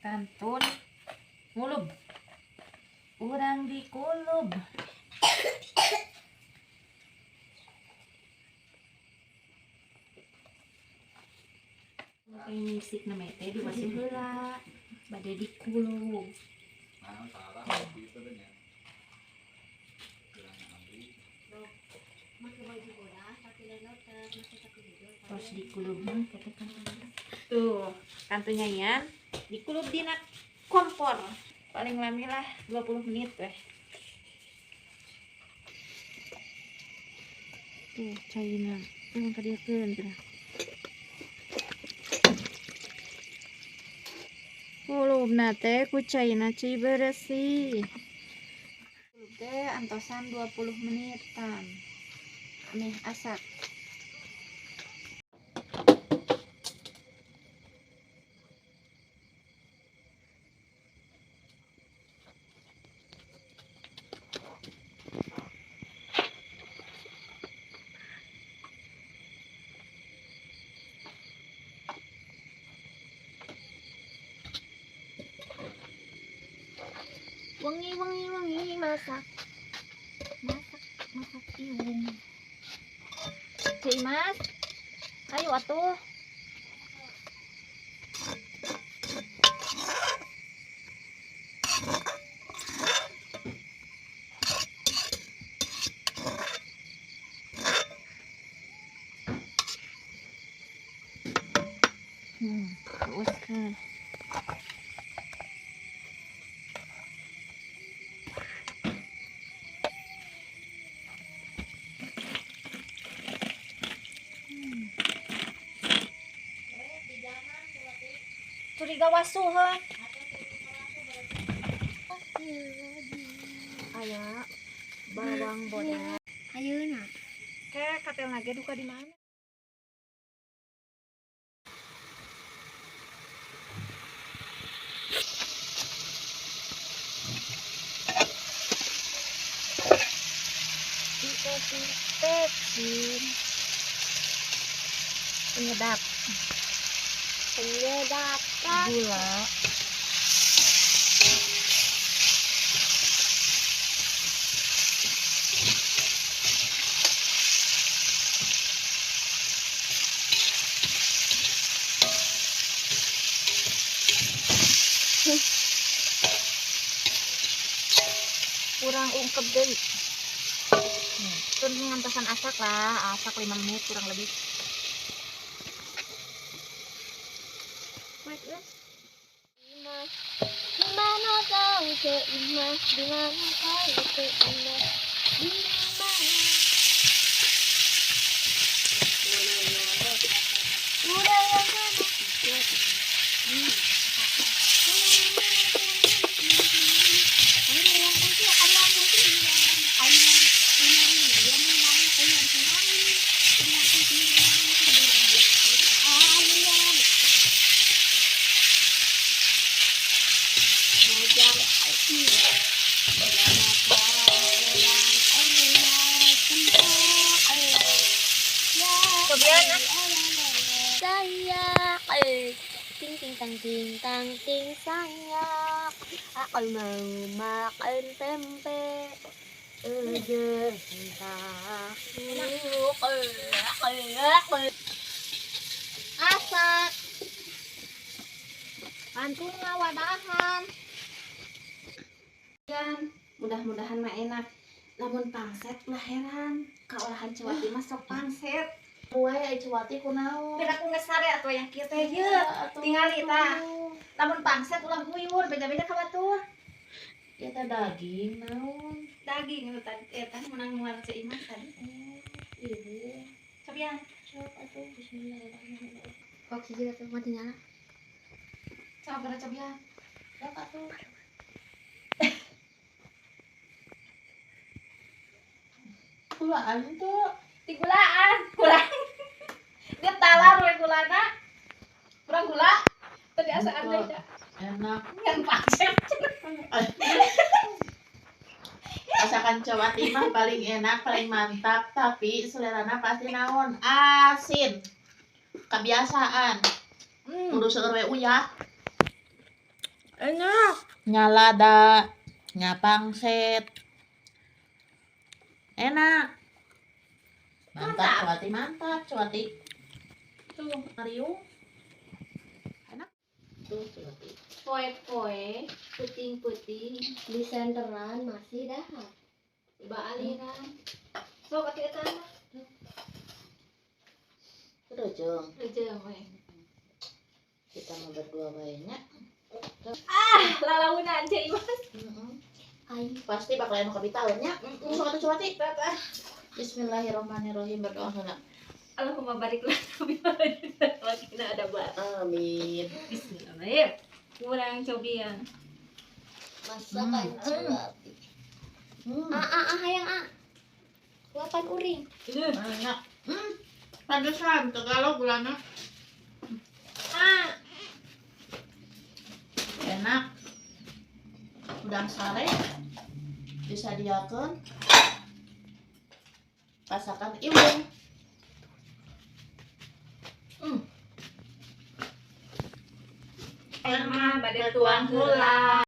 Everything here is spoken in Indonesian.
kantun ngulub urang dikulub. Kayak misik na mete di masih heula bade dikulub. Terus dikulub tuh kantunya ya dikulub dina kompor paling lamilah 20 menit teh. Tuh cairna yang kadieukeun teh. Kulubna teh ku cairna cai bersih. Kulub teh antosan 20 menitan. Nih asak. Wangi masak iung. Cik Mas, ayo atuh. Teruskan. Curiga wasuh heuh. Aya bawang bodas. Ayeuna Ke katelna ge duka di mana? Dipepsin. Penyedap gula. Kurang ungkep deui. Tun ngantosan asak lah, asak 5 menit kurang lebih. Wait, Imas, dimana kau Imas, dimana kau Imas, dimana? Udah yang mana? Ting sanyak aku mau makan tempe asak pantunnya wadahan Yan, mudah-mudahan mah enak. Lamun pangset lah heran. Kaolahan Cewati mah sok pangset. Uwe ai Cewati kunaon? Pira ku geus sare atuh yang kieu teh ye. Tingali tah. Lamun pangset ulah nguyur beda-beda ka batur. Eta daging naon? Daging itu tadi eta menang nuar Cik Imas tadi. Ieu. Cobian. Sok atuh bismillahirrahmanirrahim. Kok hiji atuh mati nyala? Sabar cobian. Sok atuh. Kulaan tuh. Tigulaan, kurang. Dia talar we gulana. Kurang gula. Tadi asaan deui da. Enak. Yang pangset. Masakan Cewati mah paling enak, paling mantap, tapi selerana pasti naon? Asin. Kebiasaan. Kudu seueur we uyah. Enak. Nyalada, nyapangset. Enak. Mantap, Cuati, mantap, Cuati. Tuh, Mario. Enak. Tuh, Cuati. Poe-poe, puting-puting, Di senteran masih dahar. tiba aliran. So, kaki tanah. Udah, Jeng. Rejeng we. Kita mau berdua banyak. Lalaunan aja Mas. Aing Pasti bakalan ka bitaunnya. Cuati, Cuati. Tata. Bismillahirrahmanirrahim, berdoa heula. Allahumma barik lana lagi ada bar. Amin. Bismillahirrahmanirrahim. Kurang cobian. masakan Cuati. Hayang Kuapan uring. Enak. Pantesan Tagalog gulana. Enak. Udang sare disadiakeun pasakan iwung. Emang pada tuang heula.